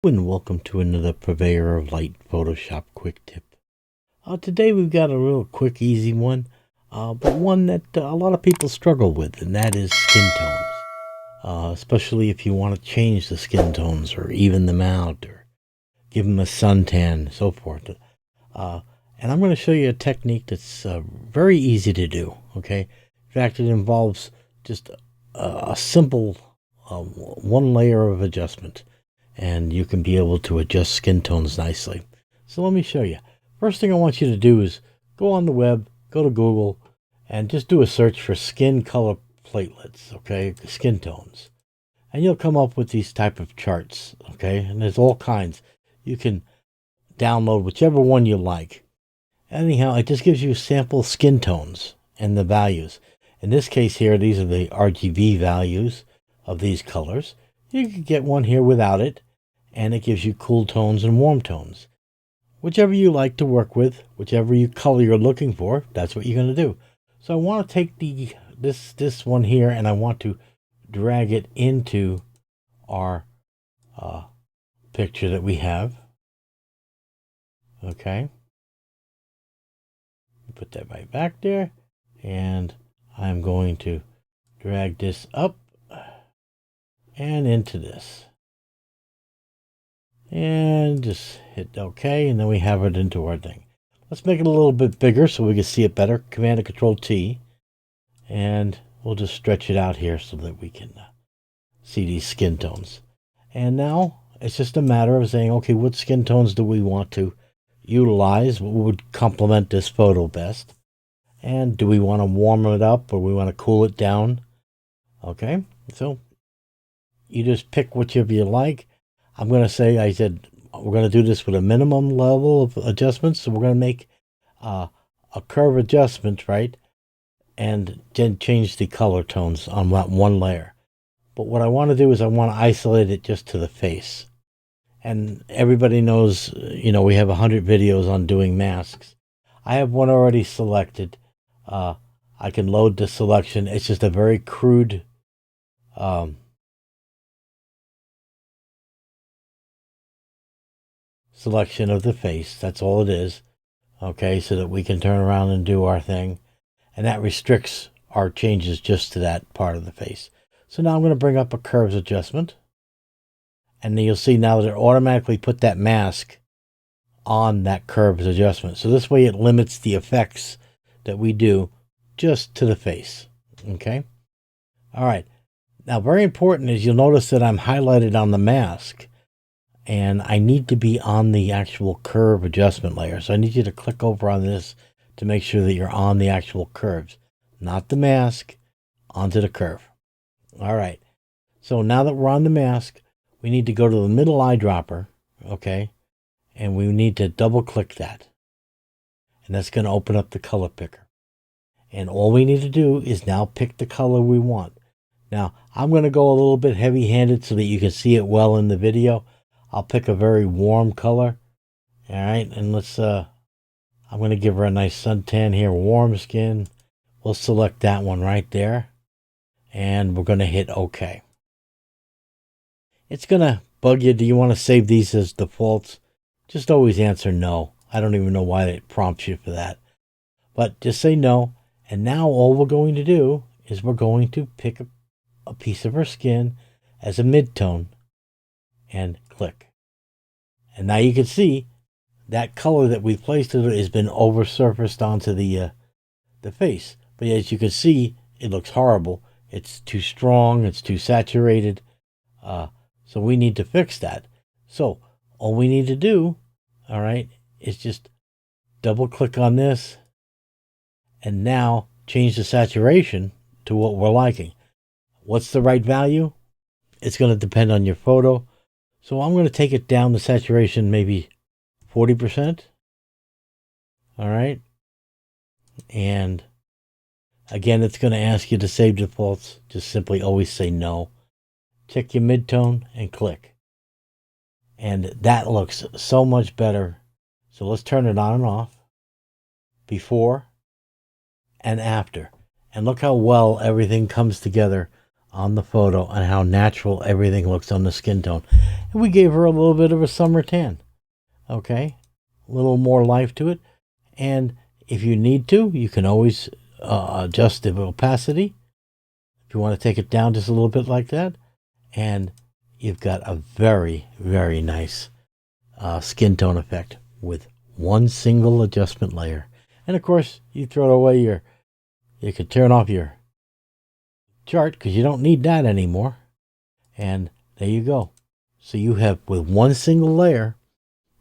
And welcome to another Purveyor of Light Photoshop quick tip. Today we've got a real quick, easy one, but one that a lot of people struggle with, and that is skin tones. Especially if you want to change the skin tones or even them out or give them a suntan and so forth. And I'm going to show you a technique that's very easy to do, okay? In fact, it involves just a simple one layer of adjustment, and you can be able to adjust skin tones nicely. So let me show you. First thing I want you to do is go on the web, go to Google, and just do a search for skin color platelets, okay, skin tones. And you'll come up with these type of charts, okay, and there's all kinds. You can download whichever one you like. Anyhow, it just gives you sample skin tones and the values. In this case here, these are the RGB values of these colors. You can get one here without it, and it gives you cool tones and warm tones. Whichever you like to work with, whichever color you're looking for, that's what you're going to do. So I want to take this one here, and I want to drag it into our picture that we have. Okay. Put that right back there, and I'm going to drag this up and into this. And just hit OK, and then we have it into our thing. Let's make it a little bit bigger so we can see it better. Command and Control T, and we'll just stretch it out here so that we can see these skin tones. And now it's just a matter of saying, okay, what skin tones do we want to utilize? What would complement this photo best? And do we want to warm it up or we want to cool it down? Okay, so you just pick whichever you like. I'm going to say, I said, we're going to do this with a minimum level of adjustments. So we're going to make a curve adjustment, right? And then change the color tones on that one layer. But what I want to do is I want to isolate it just to the face. And everybody knows, we have 100 videos on doing masks. I have one already selected. I can load the selection. It's just a very crude selection of the face. That's all it is. Okay, so that we can turn around and do our thing. And that restricts our changes just to that part of the face. So now I'm going to bring up a curves adjustment. And then you'll see now that it automatically put that mask on that curves adjustment. So this way it limits the effects that we do just to the face. Okay? All right. Now, very important is you'll notice that I'm highlighted on the mask. And I need to be on the actual curve adjustment layer. So I need you to click over on this to make sure that you're on the actual curves. Not the mask, onto the curve. All right. So now that we're on the mask, we need to go to the middle eyedropper, okay? And we need to double click that. And that's going to open up the color picker. And all we need to do is now pick the color we want. Now, I'm going to go a little bit heavy-handed so that you can see it well in the video. I'll pick a very warm color. All right, and I'm going to give her a nice suntan here, warm skin. We'll select that one right there. And we're going to hit OK. It's going to bug you. Do you want to save these as defaults? Just always answer no. I don't even know why it prompts you for that. But just say no. And now all we're going to do is we're going to pick a piece of her skin as a midtone and click. And now you can see that color that we placed it has been oversurfaced onto the face. But as you can see, it looks horrible. It's too strong. It's too saturated. So we need to fix that. So all we need to do, all right, is just double click on this and now change the saturation to what we're liking. What's the right value? It's going to depend on your photo. So I'm going to take it down the saturation maybe 40%. All right. And again, it's going to ask you to save defaults. Just simply always say no. Check your midtone and click. And that looks so much better. So let's turn it on and off. Before and after. And look how well everything comes together on the photo and how natural everything looks on the skin tone. And we gave her a little bit of a summer tan. Okay, a little more life to it. And if you need to, you can always adjust the opacity if you want to take it down just a little bit like that. And you've got a very, very nice skin tone effect with one single adjustment layer. And of course, you throw away you could turn off your chart because you don't need that anymore. And there you go. So you have, with one single layer,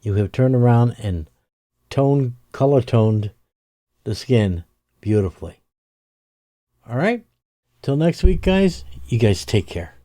you have turned around and color toned the skin beautifully. All right. Till next week, guys. You guys take care.